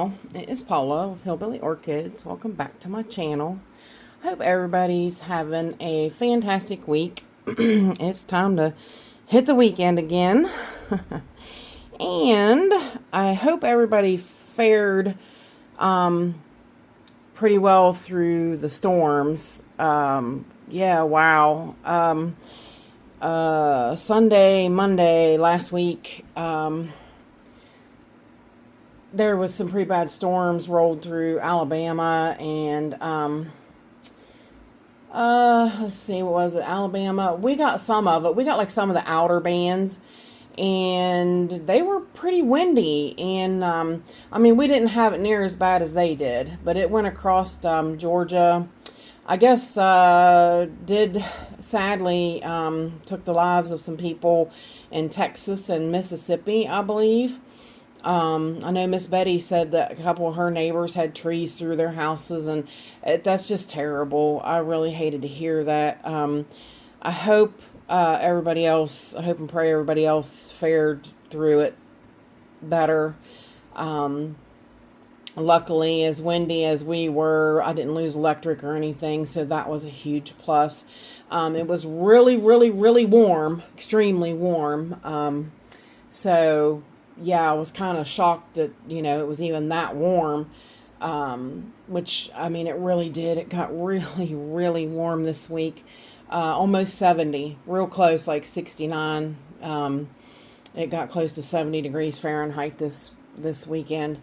channel. It is Paula with Hillbilly Orchids. Welcome back to my channel. Hope everybody's having a fantastic week. It's time to hit the weekend again. And I hope everybody fared pretty well through the storms. Yeah, wow. Sunday, Monday, last week, there was some pretty bad storms rolled through Alabama and, let's see, what was it? Alabama. We got some of it. We got like some of the outer bands, and they were pretty windy. And, I mean, we didn't have it near as bad as they did, but it went across, Georgia. I guess, did sadly, took the lives of some people in Texas and Mississippi, I believe. I know Miss Betty said that a couple of her neighbors had trees through their houses, and that's just terrible. I really hated to hear that. I hope everybody else, I hope and pray everybody else fared through it better. Luckily, as windy as we were, I didn't lose electric or anything, so that was a huge plus. It was really, really, really warm, extremely warm. So yeah, I was kind of shocked that, it was even that warm, which, I mean, it really did. It got really, really warm this week, almost 70, real close, like 69. It got close to 70 degrees Fahrenheit this weekend.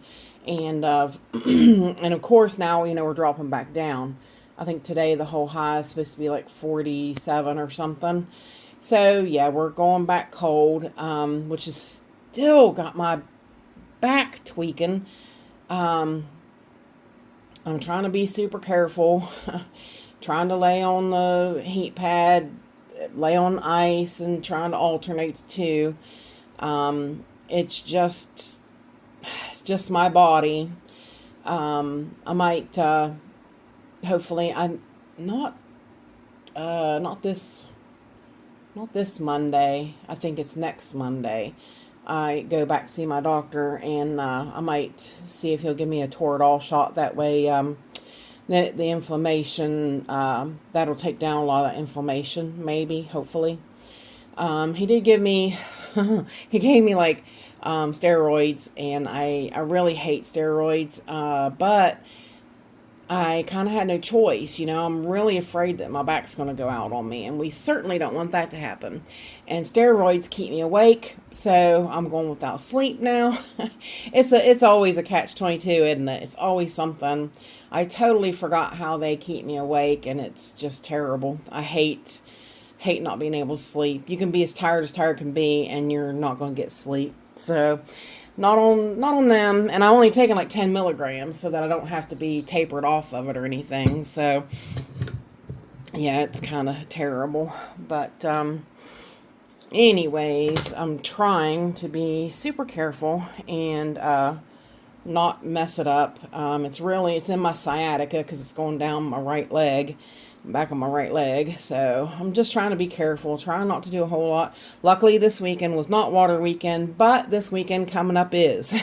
And, and of course now, we're dropping back down. I think today the whole high is supposed to be like 47 or something. So yeah, we're going back cold, which is still got my back tweaking. I'm trying to be super careful, trying to lay on the heat pad, lay on ice, and trying to alternate the two. It's just my body. I might, hopefully, not this Monday. I think it's next Monday. I go back to see my doctor, and I might see if he'll give me a Toradol shot. That way, the inflammation, that'll take down a lot of that inflammation, maybe, hopefully. He did give me, he gave me like steroids, and I really hate steroids, but I kind of had no choice. I'm really afraid that my back's going to go out on me, and we certainly don't want that to happen. And steroids keep me awake, so I'm going without sleep now. It's always a catch-22, isn't it? It's always something. I totally forgot how they keep me awake, and it's just terrible. I hate not being able to sleep. You can be as tired can be, and you're not going to get sleep. So not on them. And I'm only taking like 10 milligrams so that I don't have to be tapered off of it or anything. So yeah, it's kind of terrible. But anyways, I'm trying to be super careful and not mess it up. It's in my sciatica because it's going down my right leg, back on my right leg. So I'm just trying to be careful, trying not to do a whole lot. Luckily, this weekend was not water weekend, but this weekend coming up is.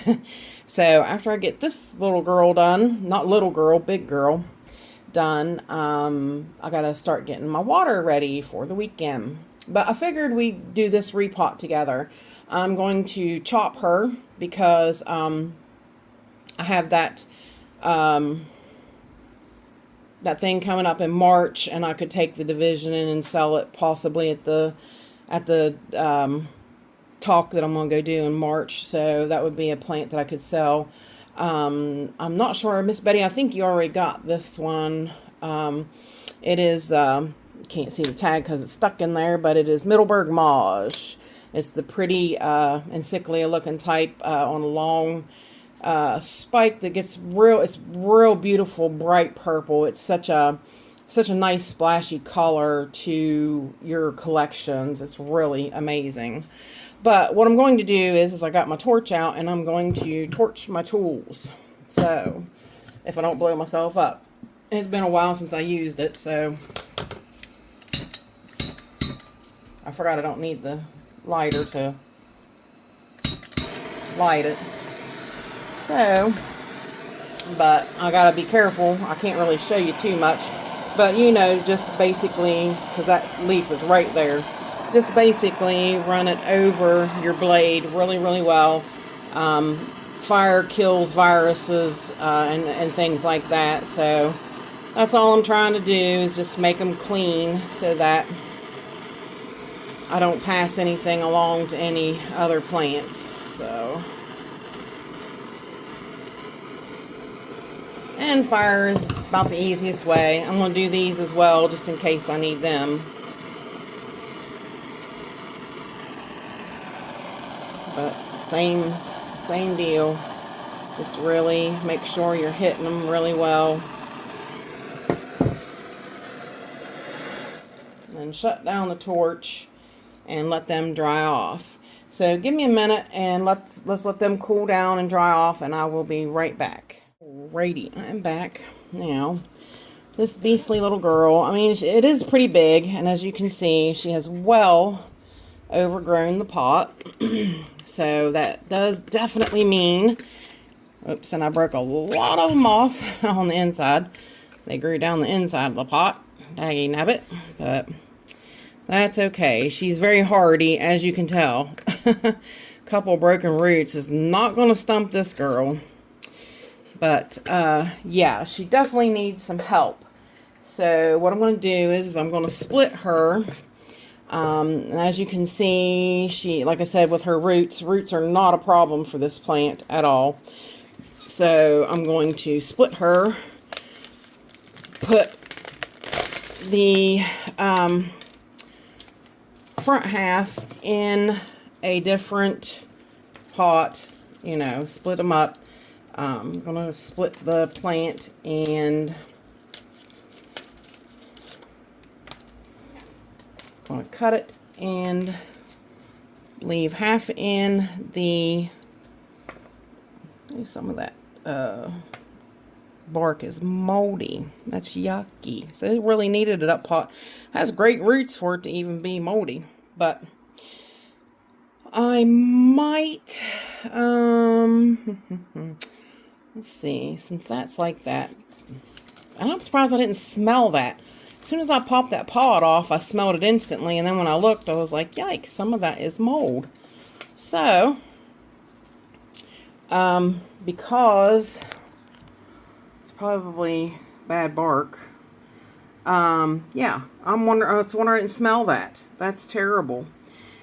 So after I get this little girl done, not little girl, big girl done, I gotta start getting my water ready for the weekend. But I figured we'd do this repot together. I'm going to chop her because I have that that thing coming up in March, and I could take the division in and sell it possibly at the talk that I'm going to go do in March. So that would be a plant that I could sell. I'm not sure, Miss Betty, I think you already got this one. It is, can't see the tag because it's stuck in there, but it is Middleburg Maj. It's the pretty encyclia looking type on a long spike that gets it's real beautiful, bright purple. It's such a nice splashy color to your collections. It's really amazing. But what I'm going to do is I got my torch out, and I'm going to torch my tools, so if I don't blow myself up. It's been a while since I used it, so I forgot I don't need the lighter to light it. So but I gotta be careful. I can't really show you too much, but you know, just basically, because that leaf is right there, just basically run it over your blade really, really well. Fire kills viruses and things like that, so that's all I'm trying to do, is just make them clean so that I don't pass anything along to any other plants. So, and fire is about the easiest way. I'm going to do these as well, just in case I need them. But same deal. Just really make sure you're hitting them really well. And shut down the torch and let them dry off. So give me a minute and let's let them cool down and dry off, and I will be right back. Alrighty, I'm back now. This beastly little girl, I mean, it is pretty big, and as you can see, she has well overgrown the pot. So that does definitely mean, oops, and I broke a lot of them off on the inside. They grew down the inside of the pot. Daggy nabbit, but that's okay. She's very hardy, as you can tell. Couple broken roots is not going to stump this girl. But, yeah, she definitely needs some help. So, what I'm going to do is I'm going to split her. And as you can see, she, like I said, with her roots are not a problem for this plant at all. So, I'm going to split her. Put the front half in a different pot, you know, split them up. I'm gonna split the plant and I'm gonna cut it and leave half in the, some of that bark is moldy. That's yucky. So it really needed it up pot. Has great roots for it to even be moldy. But I might let's see, since that's like that, and I'm surprised I didn't smell that. As soon as I popped that pod off, I smelled it instantly, and then when I looked, I was like, yikes, some of that is mold. So because probably bad bark. Yeah, I was wondering I didn't smell that. That's terrible.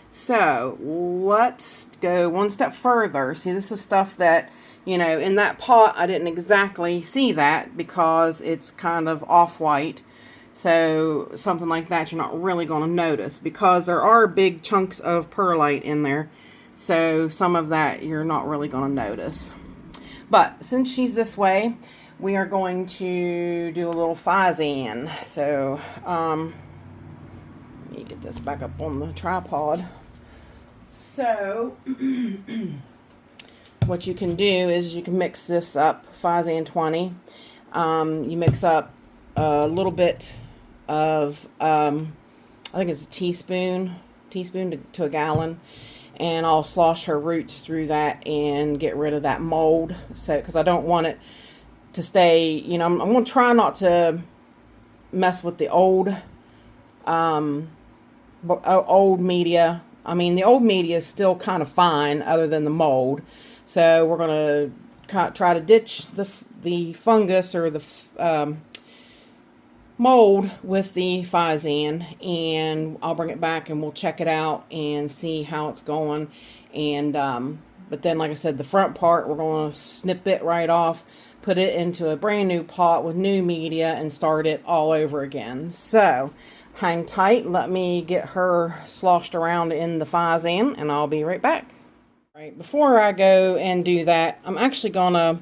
So let's go one step further. See, this is stuff that, you know, in that pot I didn't exactly see that because it's kind of off-white. So something like that you're not really going to notice because there are big chunks of perlite in there. So some of that you're not really going to notice. But since she's this way, we are going to do a little Physan. So, let me get this back up on the tripod. So, what you can do is you can mix this up, Physan 20. You mix up a little bit of, I think it's a teaspoon to a gallon. And I'll slosh her roots through that and get rid of that mold. So, because I don't want it to stay, you know, I'm going to try not to mess with the old media. I mean, the old media is still kind of fine other than the mold. So we're going to try to ditch the fungus or the mold with the Physan, and I'll bring it back and we'll check it out and see how it's going. And but then, like I said, the front part, we're going to snip it right off, put it into a brand new pot with new media, and start it all over again. So hang tight. Let me get her sloshed around in the Physan, and I'll be right back. Right, before I go and do that, I'm actually gonna,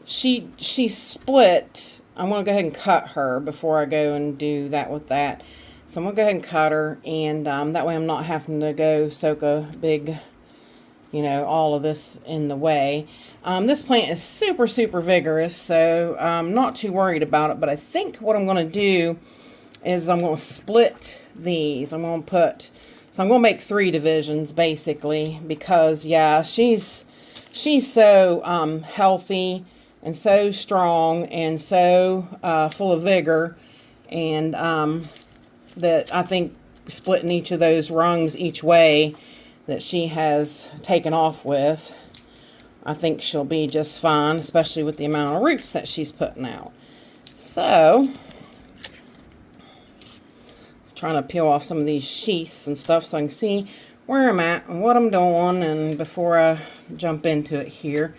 she split. I'm gonna go ahead and cut her before I go and do that with that. So I'm gonna go ahead and cut her, and that way I'm not having to go soak a big, you know, all of this in the way. This plant is super, super vigorous, so I'm not too worried about it. But I think what I'm going to do is I'm going to split these. I'm going to make 3 divisions, basically, because, yeah, she's so healthy and so strong and so full of vigor, and that I think splitting each of those rungs each way that she has taken off with, I think she'll be just fine, especially with the amount of roots that she's putting out. So, trying to peel off some of these sheaths and stuff so I can see where I'm at and what I'm doing, and before I jump into it here.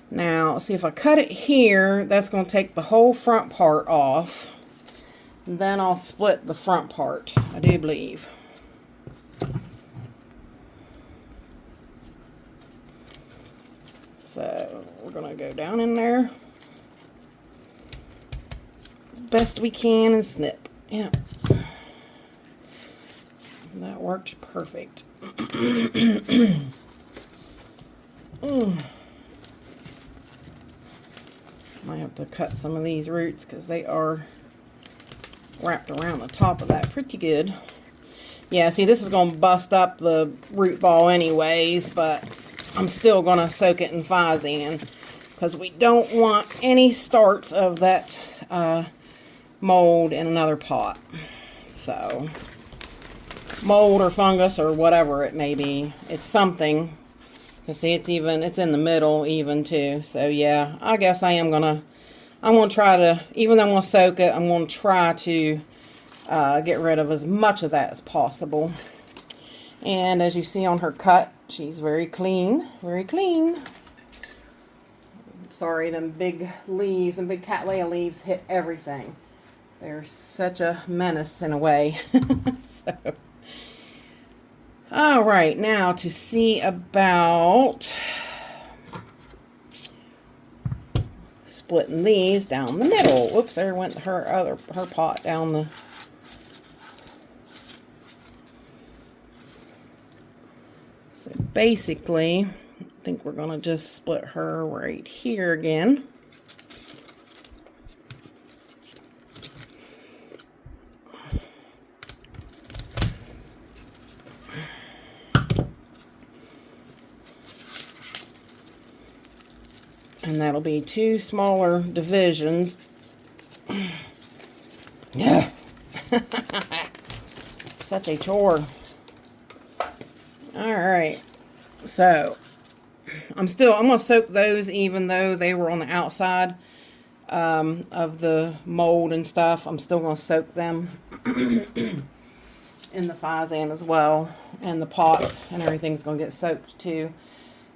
Now, see, if I cut it here, that's going to take the whole front part off. And then I'll split the front part, I do believe. So, we're going to go down in there as best we can and snip. Yeah. That worked perfect. Might have to cut some of these roots because they are wrapped around the top of that pretty good. Yeah, see, this is going to bust up the root ball anyways, but I'm still going to soak it in Physan because we don't want any starts of that mold in another pot. So, mold or fungus or whatever it may be, it's something. You see, it's in the middle even too. So yeah, I guess I'm gonna try to, even though I'm gonna soak it, I'm gonna try to get rid of as much of that as possible. And as you see on her cut, she's very clean, very clean. Sorry, them big leaves, them big Cattleya leaves hit everything. They're such a menace in a way. So, all right, now to see about splitting these down the middle. Whoops, there went her pot down the. So basically, I think we're gonna just split her right here again. And that'll be 2 smaller divisions. Yeah. Such a chore. Alright. So, I'm going to soak those even though they were on the outside of the mold and stuff. I'm still going to soak them in the Physan as well. And the pot and everything's going to get soaked too.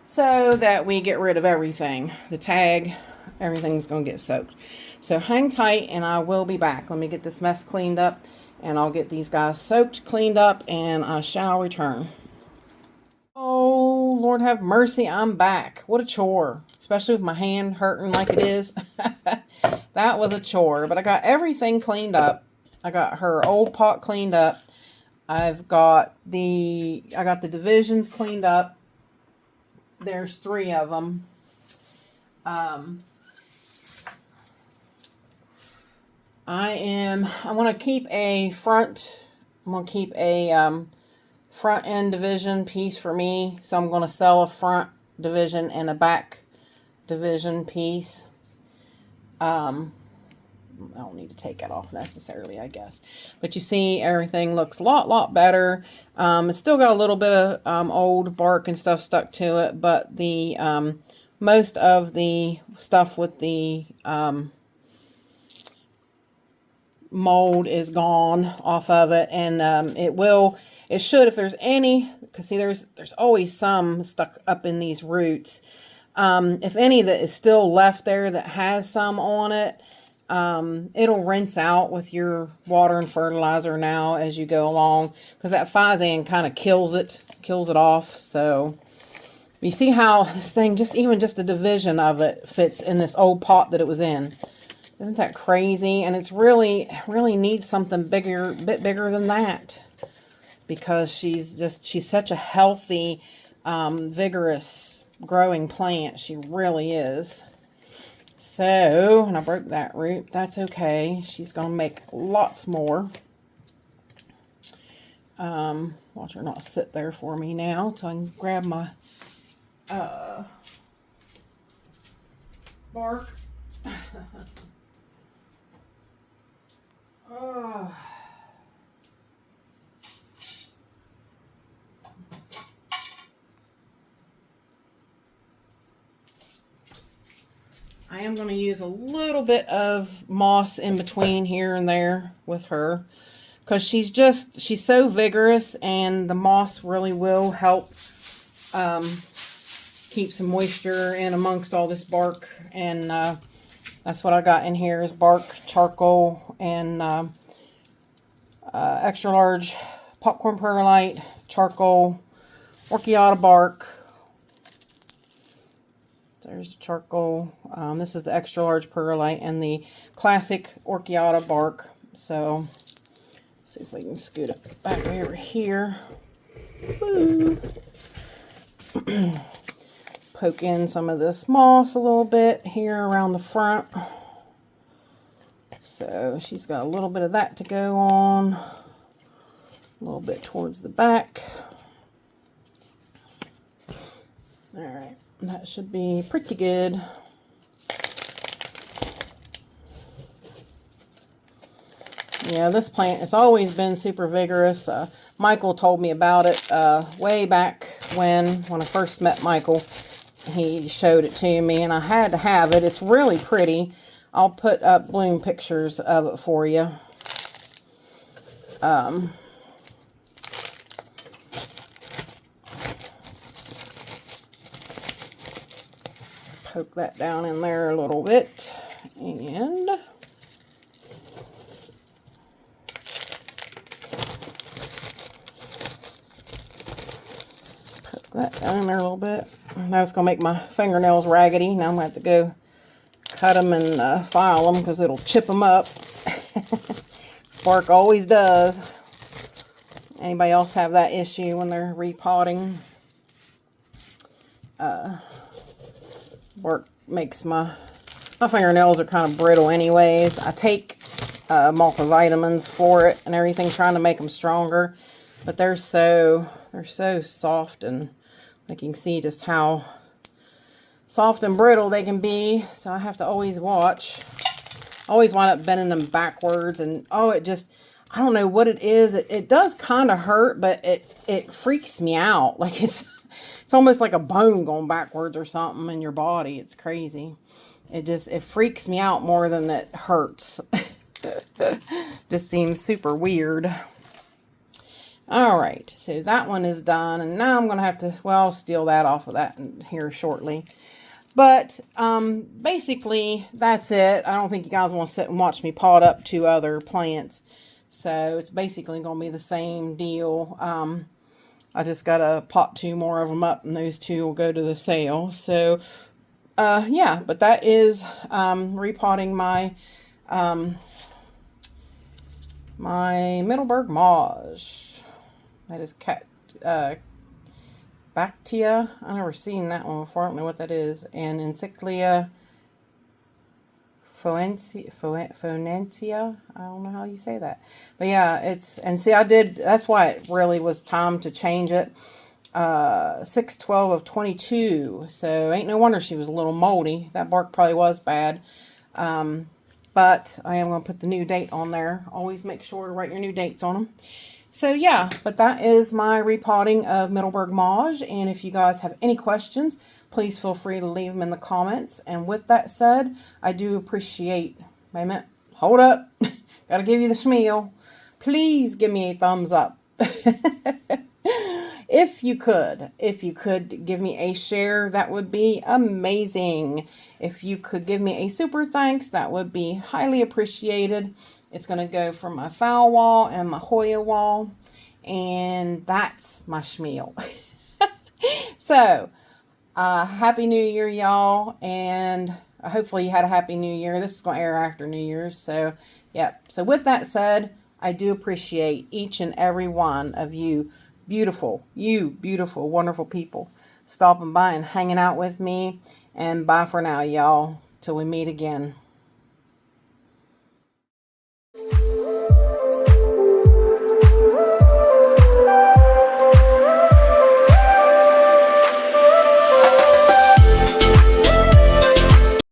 So that we get rid of everything. The tag, everything's going to get soaked. So hang tight and I will be back. Let me get this mess cleaned up and I'll get these guys soaked, cleaned up, and I shall return. Oh, Lord have mercy, I'm back. What a chore. Especially with my hand hurting like it is. That was a chore. But I got everything cleaned up. I got her old pot cleaned up. I got the divisions cleaned up. There's 3 of them. I'm going to keep a front end division piece for me. So I'm going to sell a front division and a back division piece. I don't need to take it off necessarily, I guess. But you see, everything looks a lot better. It's still got a little bit of old bark and stuff stuck to it, but the most of the stuff with the mold is gone off of it, and it should, if there's any, because see, there's always some stuck up in these roots. If any that is still left there that has some on it, it'll rinse out with your water and fertilizer now as you go along, because that Physan kind of kills it off. So you see how this thing, even just a division of it fits in this old pot that it was in. Isn't that crazy? And it's really needs something bigger, bit bigger than that, because she's such a healthy, vigorous growing plant. She really is. So, and I broke that root. That's okay. She's going to make lots more. Watch her not sit there for me now, so I can grab my bark. Oh. I am going to use a little bit of moss in between here and there with her, because she's so vigorous, and the moss really will help keep some moisture in amongst all this bark. And that's what I got in here, is bark, charcoal, and extra large popcorn perlite, charcoal, orchiata bark. There's the charcoal. This is the extra large perlite and the classic orchiata bark. So, let's see if we can scoot it back over here. Poke in some of this moss a little bit here around the front. So she's got a little bit of that to go on. A little bit towards the back. All right. That should be pretty good. Yeah, this plant has always been super vigorous. Michael told me about it way back when I first met Michael. He showed it to me, and I had to have it. It's really pretty. I'll put up bloom pictures of it for you. Poke that down in there a little bit, and poke that down in there a little bit. That was going to make my fingernails raggedy. Now I'm going to have to go cut them and file them, because it'll chip them up. Spark always does. Anybody else have that issue when they're repotting? Bark makes my fingernails are kind of brittle anyways. I take multivitamins for it and everything, trying to make them stronger, but they're so soft, and like you can see just how soft and brittle they can be. So I have to always watch. I always wind up bending them backwards, and I don't know what it is. It does kind of hurt, but it freaks me out. Like it's almost like a bone going backwards or something in your body. It's crazy. It freaks me out more than it hurts. Just seems super weird. All right, so that one is done, and now I'm going to have to, I'll steal that off of that here shortly. But basically, that's it. I don't think you guys want to sit and watch me pot up 2 other plants. So it's basically going to be the same deal. I just got to pot 2 more of them up, and those 2 will go to the sale. So, yeah, but that is repotting my my Middleburg Maj. That is Bactia. I've never seen that one before. I don't know what that is. And Encyclia Phonentia. I don't know how you say that. But yeah, that's why it really was time to change it. 6/12 of 22. So ain't no wonder she was a little moldy. That bark probably was bad. But I am going to put the new date on there. Always make sure to write your new dates on them. So yeah, but that is my repotting of Middleburg Maj. And if you guys have any questions, please feel free to leave them in the comments. And with that said, I do appreciate, wait a minute, hold up. Got to give you the schmeal. Please give me a thumbs up. If you could give me a share, that would be amazing. If you could give me a super thanks, that would be highly appreciated. It's going to go for my foul wall and my Hoya wall. And that's my schmeal. So, Happy New Year, y'all. And hopefully you had a Happy New Year. This is going to air after New Year's. So, yep. So with that said, I do appreciate each and every one of you beautiful, wonderful people stopping by and hanging out with me. And bye for now, y'all. Till we meet again.